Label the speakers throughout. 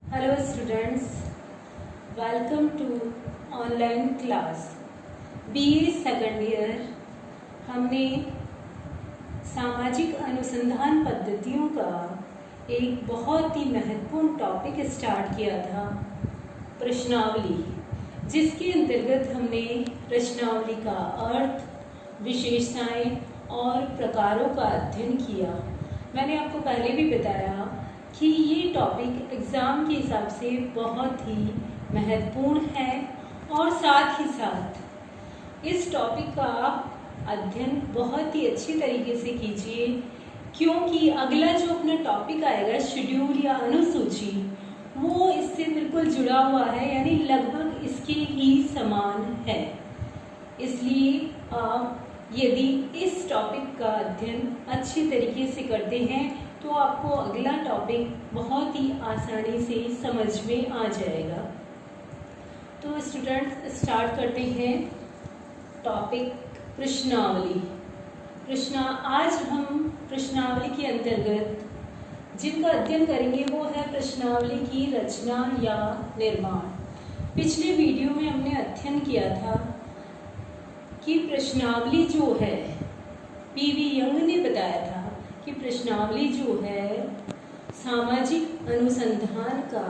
Speaker 1: Hello students, welcome to online class. BA second year हमने सामाजिक अनुसंधान पद्धतियों का एक बहुत ही महत्वपूर्ण टॉपिक स्टार्ट किया था, प्रश्नावली, जिसके अंतर्गत हमने प्रश्नावली का अर्थ, विशेषताएं और प्रकारों का अध्ययन किया। मैंने आपको पहले भी बताया कि ये टॉपिक एग्ज़ाम के हिसाब से बहुत ही महत्वपूर्ण है और साथ ही साथ इस टॉपिक का अध्ययन बहुत ही अच्छी तरीके से कीजिए, क्योंकि अगला जो अपना टॉपिक आएगा शेड्यूल या अनुसूची, वो इससे बिल्कुल जुड़ा हुआ है, यानी लगभग इसके ही समान है। इसलिए आप यदि इस टॉपिक का अध्ययन अच्छी तरीके से करते हैं तो आपको अगला टॉपिक बहुत ही आसानी से समझ में आ जाएगा। तो स्टूडेंट्स स्टार्ट करते हैं टॉपिक प्रश्नावली। आज हम प्रश्नावली के अंतर्गत जिनका अध्ययन करेंगे वो है प्रश्नावली की रचना या निर्माण। पिछले वीडियो में हमने अध्ययन किया था कि प्रश्नावली जो है, पीवी यंग ने बताया था कि प्रश्नावली जो है सामाजिक अनुसंधान का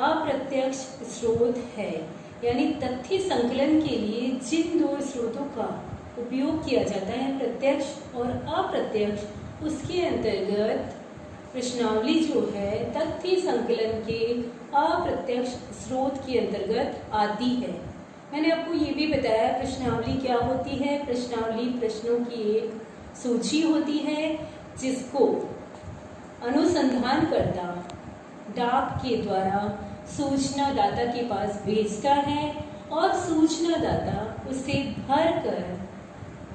Speaker 1: अप्रत्यक्ष स्रोत है, यानी तथ्य संकलन के लिए जिन दो स्रोतों का उपयोग किया जाता है, प्रत्यक्ष और अप्रत्यक्ष, उसके अंतर्गत प्रश्नावली जो है तथ्य संकलन के अप्रत्यक्ष स्रोत के अंतर्गत आती है। मैंने आपको ये भी बताया प्रश्नावली क्या होती है। प्रश्नावली प्रश्नों की एक सूची होती है जिसको अनुसंधानकर्ता डाक के द्वारा सूचनादाता के पास भेजता है और सूचनादाता उसे भरकर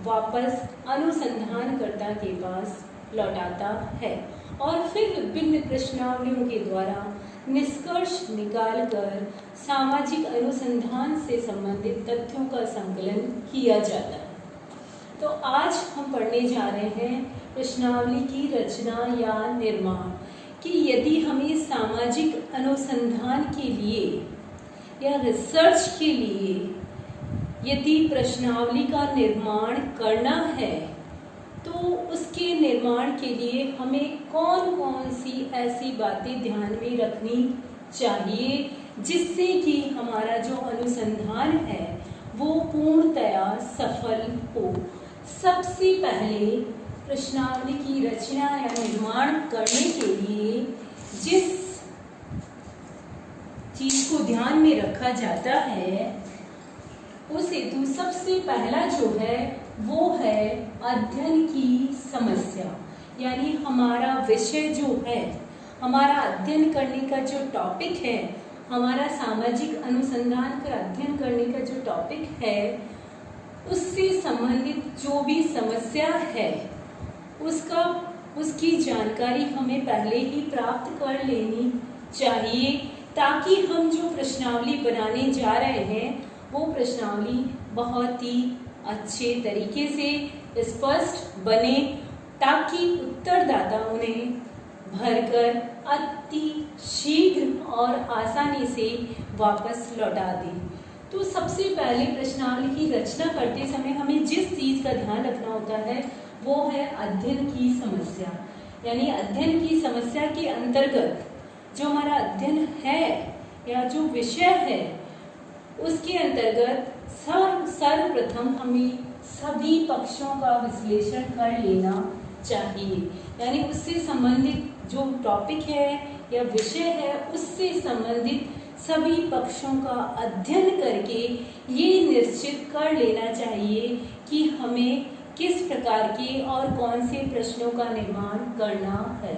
Speaker 1: वापस अनुसंधानकर्ता के पास लौटाता है और फिर विभिन्न प्रश्नावलियों के द्वारा निष्कर्ष निकालकर सामाजिक अनुसंधान से संबंधित तथ्यों का संकलन किया जाता है। तो आज हम पढ़ने जा रहे हैं प्रश्नावली की रचना या निर्माण, कि यदि हमें सामाजिक अनुसंधान के लिए या रिसर्च के लिए यदि प्रश्नावली का निर्माण करना है तो उसके निर्माण के लिए हमें कौन कौन सी ऐसी बातें ध्यान में रखनी चाहिए जिससे कि हमारा जो अनुसंधान है वो पूर्णतया सफल हो। सबसे पहले प्रश्नावली की रचना या निर्माण करने के लिए जिस चीज को ध्यान में रखा जाता है उस हेतु सबसे पहला जो है वो है अध्ययन की समस्या, यानी हमारा विषय जो है, हमारा अध्ययन करने का जो टॉपिक है, हमारा सामाजिक अनुसंधान का अध्ययन करने का जो टॉपिक है, उससे संबंधित जो भी समस्या है उसकी जानकारी हमें पहले ही प्राप्त कर लेनी चाहिए, ताकि हम जो प्रश्नावली बनाने जा रहे हैं वो प्रश्नावली बहुत ही अच्छे तरीके से स्पष्ट बने, ताकि उत्तरदाता उन्हें भरकर अति शीघ्र और आसानी से वापस लौटा दें। तो सबसे पहले प्रश्नावली की रचना करते समय हमें जिस चीज का ध्यान रखना होता है वो है अध्ययन की समस्या, यानी अध्ययन की समस्या के अंतर्गत जो हमारा अध्ययन है या जो विषय है उसके अंतर्गत सर्वप्रथम हमें सभी पक्षों का विश्लेषण कर लेना चाहिए, यानी उससे संबंधित जो टॉपिक है या विषय है उससे संबंधित सभी पक्षों का अध्ययन करके ये निश्चित कर लेना चाहिए कि हमें किस प्रकार के और कौन से प्रश्नों का निर्माण करना है।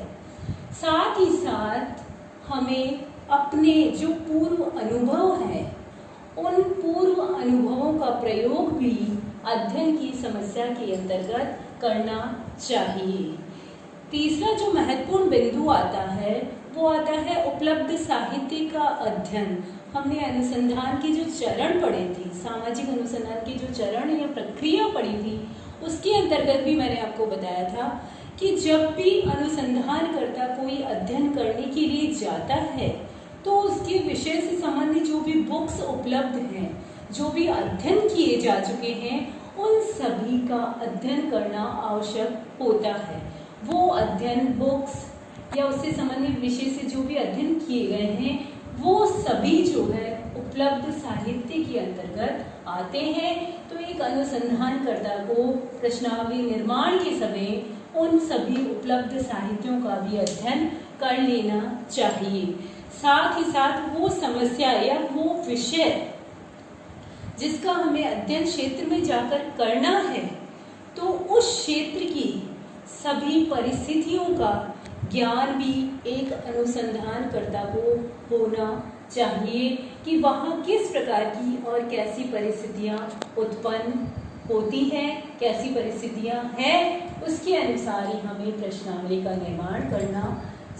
Speaker 1: साथ ही साथ हमें अपने जो पूर्व अनुभव है उन पूर्व अनुभवों का प्रयोग भी अध्ययन की समस्या के अंतर्गत करना चाहिए। तीसरा जो महत्वपूर्ण बिंदु आता है वो आता है उपलब्ध साहित्य का अध्ययन। हमने अनुसंधान के जो चरण पढ़े थे, सामाजिक अनुसंधान की जो चरण या प्रक्रिया पढ़ी थी, उसके अंतर्गत भी मैंने आपको बताया था कि जब भी अनुसंधानकर्ता कोई अध्ययन करने के लिए जाता है तो उसके विषय से संबंधित जो भी बुक्स उपलब्ध हैं, जो भी अध्ययन किए जा चुके हैं, उन सभी का अध्ययन करना आवश्यक होता है। वो अध्ययन बुक्स या उससे संबंधित विषय से जो भी अध्ययन किए गए हैं, वो सभी जो है उपलब्ध साहित्य के अंतर्गत आते हैं। तो एक अनुसंधानकर्ता को प्रश्नावली निर्माण के समय उन सभी उपलब्ध साहित्यों का भी अध्ययन कर लेना चाहिए। साथ ही साथ वो समस्या या वो विषय जिसका हमें अध्ययन क्षेत्र में जाकर करना है, तो उस क्षेत्र की सभी परिस्थितियों का ज्ञान भी एक अनुसंधानकर्ता को होना चाहिए कि वहाँ किस प्रकार की और कैसी परिस्थितियाँ उत्पन्न होती हैं, कैसी परिस्थितियाँ हैं, उसके अनुसार ही हमें प्रश्नावली का निर्माण करना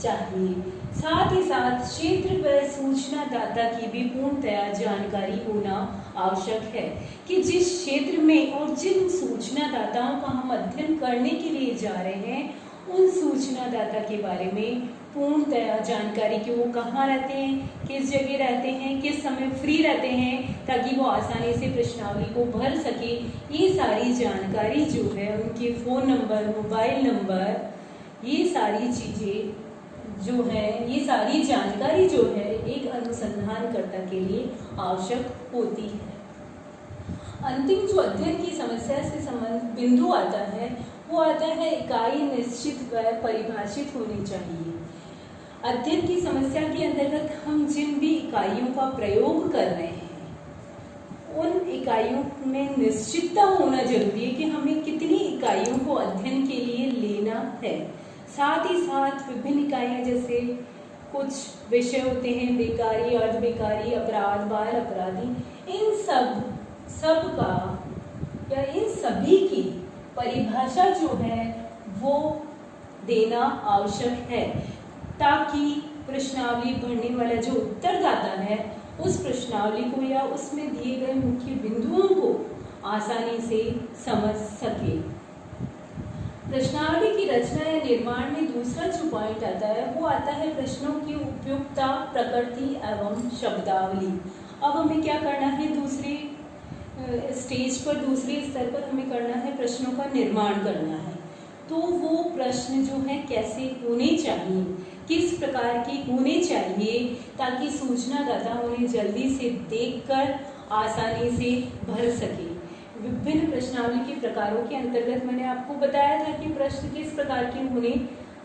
Speaker 1: चाहिए। साथ ही साथ क्षेत्र व सूचनादाता की भी पूर्णतया जानकारी होना आवश्यक है कि जिस क्षेत्र में और जिन सूचनादाताओं का हम अध्ययन करने के लिए जा रहे हैं, उन सूचनादाता के बारे में पूर्णतया जानकारी कि वो कहाँ रहते हैं, किस जगह रहते हैं, किस समय फ्री रहते हैं, ताकि वो आसानी से प्रश्नावली को भर सके। ये सारी जानकारी जो है, उनके फ़ोन नंबर, मोबाइल नंबर, ये सारी चीज़ें जो है, ये सारी जानकारी जो है एक अनुसंधानकर्ता के लिए आवश्यक होती है। अंतिम जो अध्ययन की समस्या से संबंधित बिंदु आता है, वो आता है इकाई निश्चित व परिभाषित होनी चाहिए। अध्ययन की समस्या के अंतर्गत हम जिन भी इकाइयों का प्रयोग कर रहे हैं, उन इकाइयों में निश्चितता होना जरूरी है कि हमें कितनी इकाइयों को अध्ययन के लिए लेना है। साथ ही साथ विभिन्न इकाइयाँ, जैसे कुछ विषय होते हैं बेकारी, अर्ध बेकारी, अपराध, बाल अपराधी, इन सब का या इन सभी की परिभाषा जो है वो देना आवश्यक है, ताकि प्रश्नावली भरने वाला जो उत्तरदाता है उस प्रश्नावली को या उसमें दिए गए मुख्य बिंदुओं को आसानी से समझ सके। प्रश्नावली की रचना या निर्माण में दूसरा जो पॉइंट आता है, वो आता है प्रश्नों की उपयुक्तता, प्रकृति एवं शब्दावली। अब हमें क्या करना है, दूसरे स्टेज पर, दूसरे स्तर पर हमें करना है, प्रश्नों का निर्माण करना है। तो वो प्रश्न जो है कैसे होने चाहिए, किस प्रकार के होने चाहिए, ताकि सूचनादाता उन्हें जल्दी से देखकर आसानी से भर सके। विभिन्न प्रश्नावली के प्रकारों के अंतर्गत मैंने आपको बताया था कि प्रश्न किस प्रकार के होने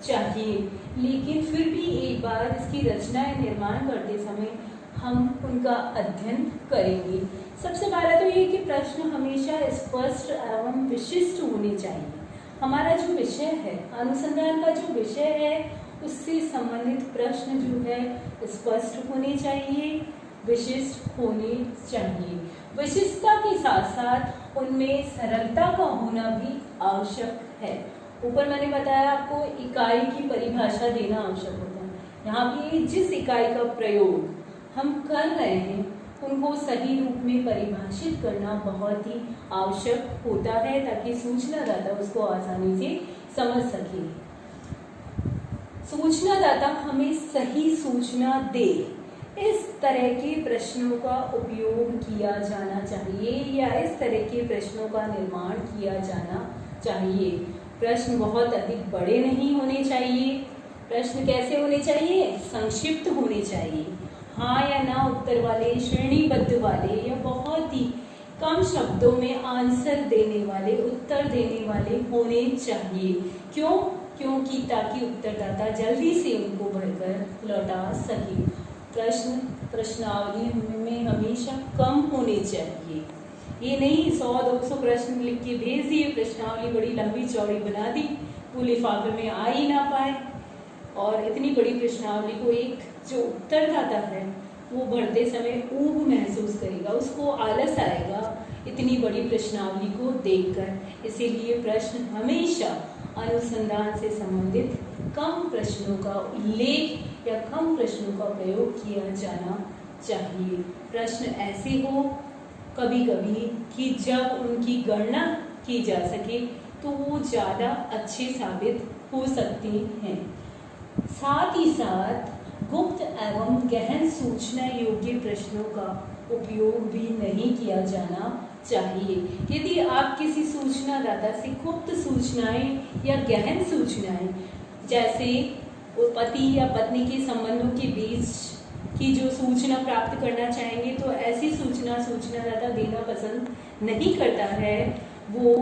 Speaker 1: चाहिए, लेकिन फिर भी एक बार इसकी रचना या निर्माण करते समय हम उनका अध्ययन करेंगे। सबसे पहला तो ये कि प्रश्न हमेशा स्पष्ट एवं विशिष्ट होने चाहिए। हमारा जो विषय है, अनुसंधान का जो विषय है, उससे संबंधित प्रश्न जो है स्पष्ट होने चाहिए, विशिष्ट होने चाहिए। विशिष्टता के साथ साथ उनमें सरलता का होना भी आवश्यक है। ऊपर मैंने बताया आपको इकाई की परिभाषा देना आवश्यक होता है। यहाँ पे जिस इकाई का प्रयोग हम कर रहे हैं उनको सही रूप में परिभाषित करना बहुत ही आवश्यक होता है, ताकि सूचनादाता उसको आसानी से समझ सके। सूचनादाता हमें सही सूचना दे, इस तरह के प्रश्नों का उपयोग किया जाना चाहिए या इस तरह के प्रश्नों का निर्माण किया जाना चाहिए। प्रश्न बहुत अधिक बड़े नहीं होने चाहिए। प्रश्न कैसे होने चाहिए, संक्षिप्त होने चाहिए, हाँ या ना उत्तर वाले, श्रेणीबद्ध वाले, या बहुत ही कम शब्दों में आंसर देने वाले, उत्तर देने वाले होने चाहिए। क्यों? क्योंकि ताकि उत्तरदाता जल्दी से उनको भरकर लौटा सके। प्रश्नावली में हमेशा कम होने चाहिए। ये नहीं 100-200 प्रश्न लिख के भेज दिए, प्रश्नावली बड़ी लंबी चौड़ी बना दी, वो लिफाफे में आ ही ना पाए, और इतनी बड़ी प्रश्नावली को एक जो उत्तरदाता है वो भरते समय ऊब महसूस करेगा, उसको आलस आएगा इतनी बड़ी प्रश्नावली को देखकर। इसीलिए प्रश्न हमेशा अनुसंधान से संबंधित कम प्रश्नों का उल्लेख या कम प्रश्नों का प्रयोग किया जाना चाहिए। प्रश्न ऐसे हो कभी कभी कि जब उनकी गणना की जा सके, तो वो ज़्यादा अच्छे साबित हो सकते हैं। साथ ही साथ गुप्त एवं गहन सूचना योग्य प्रश्नों का उपयोग भी नहीं किया जाना चाहिए। यदि आप किसी सूचनादाता से गुप्त सूचनाएं या गहन सूचनाएं, जैसे पति या पत्नी के संबंधों के बीच की जो सूचना प्राप्त करना चाहेंगे, तो ऐसी सूचनादाता देना पसंद नहीं करता है, वो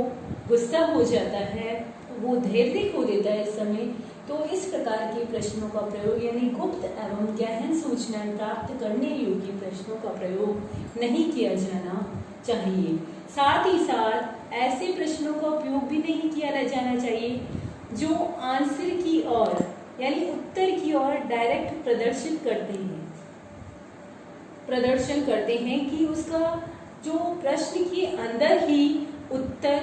Speaker 1: गुस्सा हो जाता है, वो धैर्य खो देता है इस समय। तो इस प्रकार के प्रश्नों का प्रयोग यानी गुप्त एवं गहन सूचनाएं प्राप्त करने योग्य प्रश्नों का प्रयोग नहीं किया जाना चाहिए। साथ ही साथ ऐसे प्रश्नों का उपयोग भी नहीं किया जाना चाहिए जो आंसर की ओर यानी उत्तर की ओर डायरेक्ट प्रदर्शन करते हैं कि उसका जो प्रश्न के अंदर ही उत्तर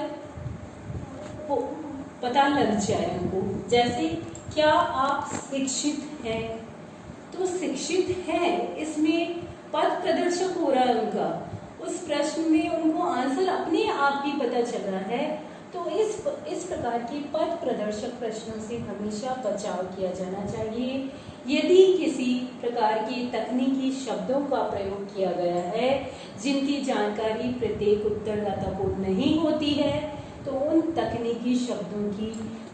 Speaker 1: पता लग जाए उनको। जैसे क्या आप शिक्षित हैं, तो शिक्षित है इसमें पद प्रदर्शक हो रहा है उनका, उस प्रश्न में उनको आंसर अपने आप ही पता चल रहा है। तो इस प्रकार के पद प्रदर्शक प्रश्नों से हमेशा बचाव किया जाना चाहिए। यदि किसी प्रकार के तकनीकी शब्दों का प्रयोग किया गया है जिनकी जानकारी प्रत्येक उत्तरदाता को नहीं होती है, तो उन तकनीकी शब्दों की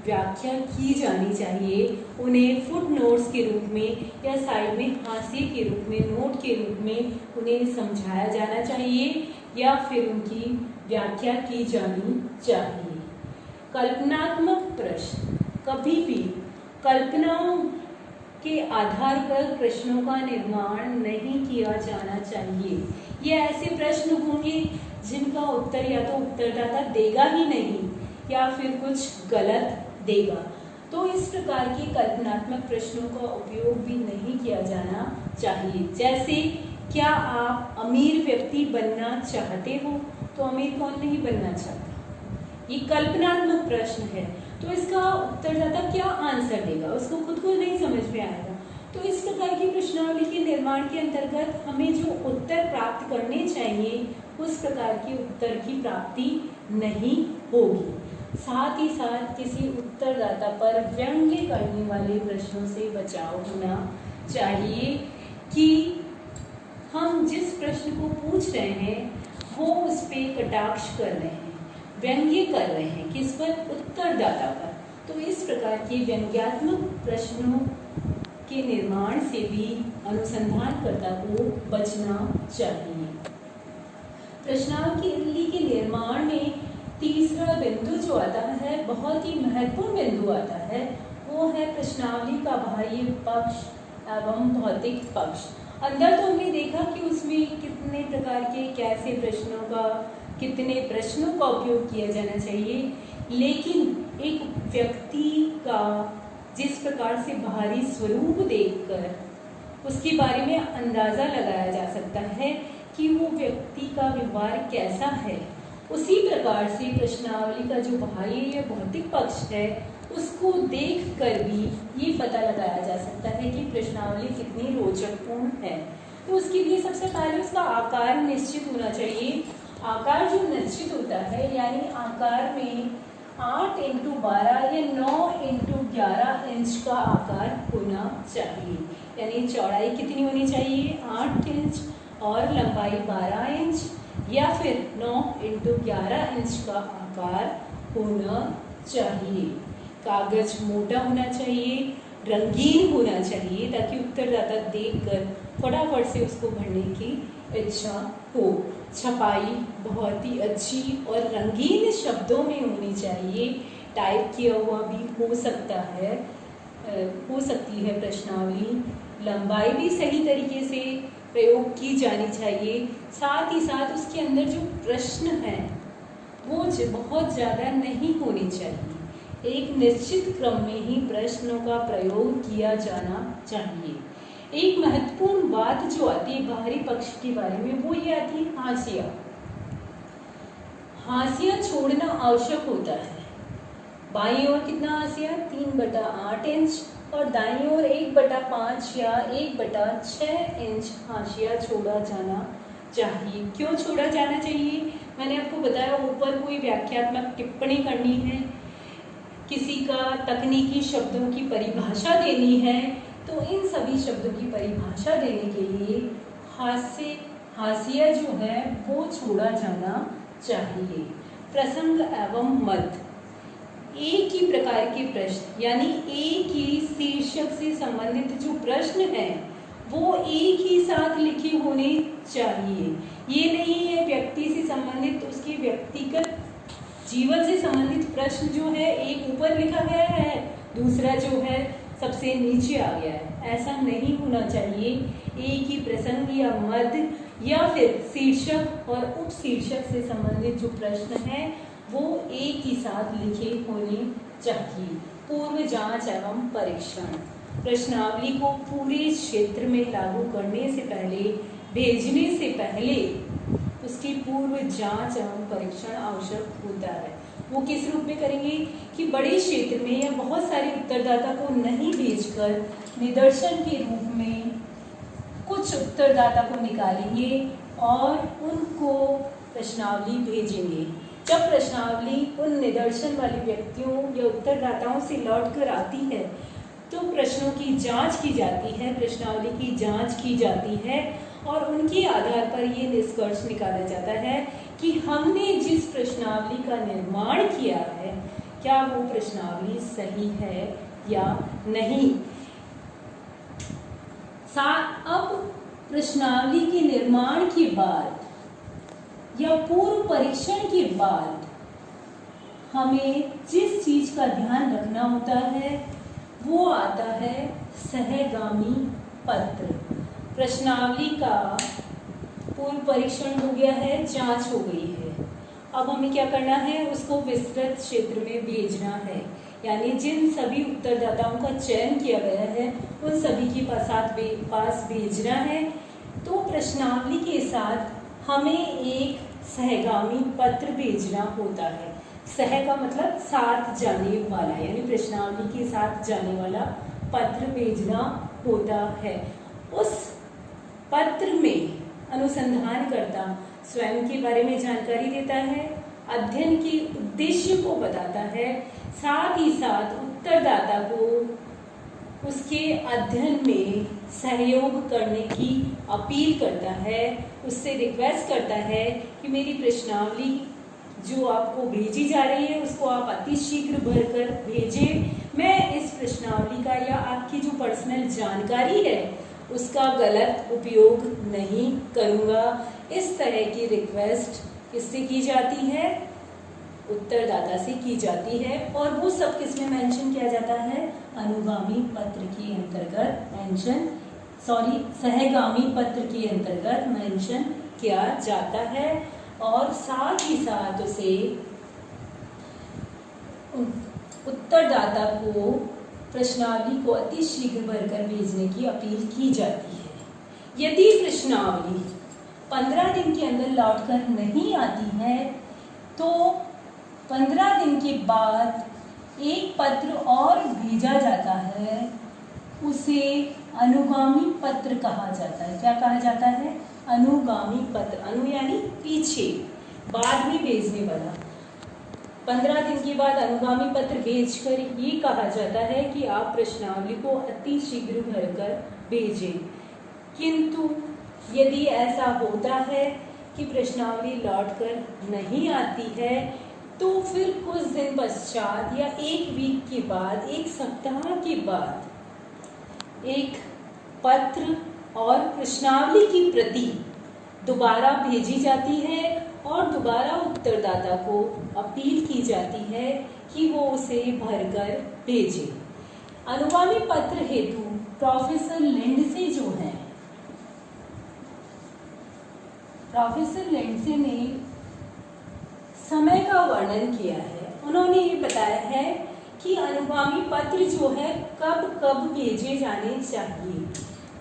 Speaker 1: व्याख्या की जानी चाहिए। उन्हें फुट नोट्स के रूप में या साइड में हाशिए के रूप में, नोट के रूप में उन्हें समझाया जाना चाहिए या फिर उनकी व्याख्या की जानी चाहिए। कल्पनात्मक प्रश्न, कभी भी कल्पनाओं के आधार पर प्रश्नों का निर्माण नहीं किया जाना चाहिए। ये ऐसे प्रश्न होंगे जिनका उत्तर या तो उत्तरदाता देगा ही नहीं या फिर कुछ गलत देगा। तो इस प्रकार के कल्पनात्मक प्रश्नों का उपयोग भी नहीं किया जाना चाहिए। जैसे क्या आप अमीर व्यक्ति बनना चाहते हो, तो अमीर कौन नहीं बनना चाहता, ये कल्पनात्मक प्रश्न है। तो इसका उत्तरदाता क्या आंसर देगा, उसको खुद को नहीं समझ में आएगा। तो इस प्रकार की प्रश्नावली के निर्माण के अंतर्गत हमें जो उत्तर प्राप्त करने चाहिए उस प्रकार के उत्तर की प्राप्ति नहीं होगी। साथ ही साथ किसी उत्तरदाता पर व्यंग्य करने वाले प्रश्नों से बचाव होना चाहिए कि हम जिस प्रश्न को पूछ रहे हैं वो उस पर कटाक्ष कर रहे हैं, व्यंग्य कर रहे हैं, किस पर, उत्तरदाता पर। तो इस प्रकार के व्यंग्यात्मक प्रश्नों के निर्माण से भी अनुसंधानकर्ता को बचना चाहिए। प्रश्नावली के निर्माण में तीसरा बिंदु जो आता है, बहुत ही महत्वपूर्ण बिंदु आता है, वो है प्रश्नावली का बाह्य पक्ष एवं भौतिक पक्ष। अंदर तो हमने देखा कि उसमें कितने प्रकार के कैसे कितने प्रश्नों का उपयोग किया जाना चाहिए, लेकिन एक व्यक्ति का जिस प्रकार से बाहरी स्वरूप देखकर उसके बारे में अंदाजा लगाया जा सकता है कि वो व्यक्ति का व्यवहार कैसा है, उसी प्रकार से प्रश्नावली का जो बाह्य या भौतिक पक्ष है उसको देखकर भी ये पता लगाया जा सकता है कि प्रश्नावली कितनी रोचकपूर्ण है। तो उसके लिए सबसे पहले उसका आकार निश्चित होना चाहिए। आकार जो निश्चित होता है यानी आकार में 8 × 12 या 9 × 11 इंच का आकार होना चाहिए। यानी चौड़ाई कितनी होनी चाहिए, 8 इंच, और लंबाई 12 इंच, या फिर 9 × 11 इंच का आकार होना चाहिए। कागज मोटा होना चाहिए, रंगीन होना चाहिए, ताकि उत्तरदाता देखकर फटाफट से उसको भरने की इच्छा हो। छपाई बहुत ही अच्छी और रंगीन शब्दों में होनी चाहिए। टाइप किया हुआ भी हो सकती है प्रश्नावली। लंबाई भी सही तरीके से प्रयोग की जानी चाहिए। साथ ही साथ उसके अंदर जो प्रश्न हैं वो बहुत ज़्यादा नहीं होने चाहिए। एक निश्चित क्रम में ही प्रश्नों का प्रयोग किया जाना चाहिए। एक महत्वपूर्ण बात जो आती है बाहरी पक्ष के बारे में, वो ये आती है हाशिया। हाशिया छोड़ना आवश्यक होता है। बाईं ओर कितना हाशिया, 3/8 इंच, और दाईं ओर 1/5 या 1/6 इंच हाशिया छोड़ा जाना चाहिए। क्यों छोड़ा जाना चाहिए, मैंने आपको बताया, ऊपर कोई व्याख्यात्मक टिप्पणी करनी है किसी का तकनीकी शब्दों की परिभाषा देनी है, तो इन सभी शब्दों की परिभाषा देने के लिए हाशिया जो है वो छोड़ा जाना चाहिए। प्रसंग एवं मत, एक ही प्रकार के प्रश्न यानी एक ही शीर्षक से संबंधित जो प्रश्न है वो एक ही साथ लिखे होने चाहिए। ये नहीं है व्यक्ति से संबंधित, उसके व्यक्तिगत जीवन से संबंधित प्रश्न जो है एक ऊपर लिखा गया है, दूसरा जो है सबसे नीचे आ गया है, ऐसा नहीं होना चाहिए। एक ही प्रसंग या मद या फिर शीर्षक और उपशीर्षक से संबंधित जो प्रश्न है वो एक ही साथ लिखे होने चाहिए। पूर्व जांच एवं परीक्षण, प्रश्नावली को पूरे क्षेत्र में लागू करने से पहले, भेजने से पहले उसकी पूर्व जांच एवं परीक्षण आवश्यक होता है। वो किस रूप में करेंगे कि बड़े क्षेत्र में या बहुत सारे उत्तरदाता को नहीं भेजकर निदर्शन के रूप में कुछ उत्तरदाता को निकालेंगे और उनको प्रश्नावली भेजेंगे। जब प्रश्नावली उन निदर्शन वाले व्यक्तियों या उत्तरदाताओं से लौट कर आती है तो प्रश्नों की जांच की जाती है, प्रश्नावली की जांच की जाती है और उनके आधार पर ये निष्कर्ष निकाला जाता है कि हमने जिस प्रश्नावली का निर्माण किया है क्या वो प्रश्नावली सही है या नहीं। अब प्रश्नावली के निर्माण के बाद या पूर्व परीक्षण के बाद हमें जिस चीज का ध्यान रखना होता है वो आता है सहगामी पत्र। प्रश्नावली का पूर्व परीक्षण हो गया है, जांच हो गई है, अब हमें क्या करना है, उसको विस्तृत क्षेत्र में भेजना है, यानी जिन सभी उत्तरदाताओं का चयन किया गया है उन सभी के पास भेजना है। तो प्रश्नावली के साथ हमें एक सहगामी पत्र भेजना होता है। सह का मतलब साथ जाने वाला, यानी प्रश्नावली के साथ जाने वाला पत्र भेजना होता है। उस पत्र में अनुसंधानकर्ता स्वयं के बारे में जानकारी देता है, अध्ययन के उद्देश्य को बताता है, साथ ही साथ उत्तरदाता को उसके अध्ययन में सहयोग करने की अपील करता है, उससे रिक्वेस्ट करता है कि मेरी प्रश्नावली जो आपको भेजी जा रही है उसको आप अति शीघ्र भरकर भेजें। मैं इस प्रश्नावली का या आपकी जो पर्सनल जानकारी है उसका गलत उपयोग नहीं करूँगा। इस तरह की रिक्वेस्ट किससे की जाती है, उत्तरदाता से की जाती है और वो सब किसमें मेंशन किया जाता है, अनुगामी पत्र के अंतर्गत सहगामी पत्र के अंतर्गत मेंशन किया जाता है और साथ ही साथ उसे उत्तरदाता को प्रश्नावली को अति शीघ्र भरकर भेजने की अपील की जाती है। यदि प्रश्नावली 15 दिन के अंदर लौटकर नहीं आती है तो 15 दिन के बाद एक पत्र और भेजा जाता है, उसे अनुगामी पत्र कहा जाता है। क्या कहा जाता है, अनुगामी पत्र। अनु यानी पीछे, बाद में भेजने वाला। 15 दिन के बाद अनुगामी पत्र भेजकर ये कहा जाता है कि आप प्रश्नावली को अति शीघ्र भरकर भेजें। किंतु यदि ऐसा होता है कि प्रश्नावली लौटकर नहीं आती है तो फिर कुछ दिन पश्चात या एक वीक के बाद, एक सप्ताह के बाद एक पत्र और प्रश्नावली की प्रति दोबारा भेजी जाती है और दोबारा उत्तरदाता को अपील की जाती है कि वो उसे भरकर भेजे। अनुगामी पत्र हेतु प्रोफेसर लिंडसे जो है, प्रोफेसर लिंडसे ने समय का वर्णन किया है। उन्होंने ये बताया है कि अनुगामी पत्र जो है कब कब भेजे जाने चाहिए।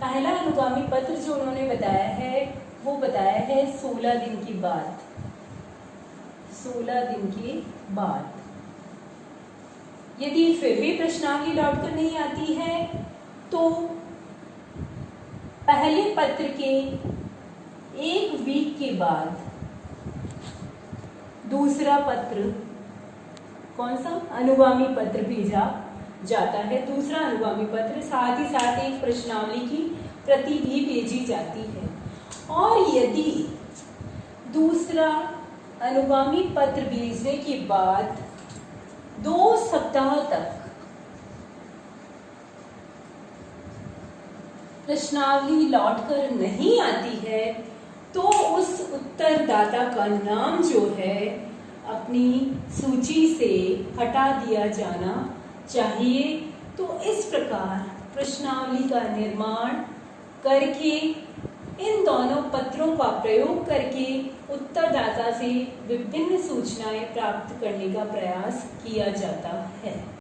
Speaker 1: पहला अनुगामी पत्र जो उन्होंने बताया है वो बताया है 16 दिन के बाद। 16 दिन के बाद यदि फिर भी प्रश्नावली लौटकर नहीं आती है तो पहले पत्र के एक वीक के बाद दूसरा पत्र कौन सा अनुगामी पत्र भेजा जाता है, दूसरा अनुगामी पत्र, साथ ही साथ एक प्रश्नावली की प्रति भी भेजी जाती है। और यदि दूसरा अनुगामी पत्र भेजने के बाद 2 सप्ताह तक प्रश्नावली लौटकर नहीं आती है तो उस उत्तरदाता का नाम जो है अपनी सूची से हटा दिया जाना चाहिए। तो इस प्रकार प्रश्नावली का निर्माण करके इन दोनों पत्रों का प्रयोग करके उत्तरदाता से विभिन्न सूचनाएं प्राप्त करने का प्रयास किया जाता है।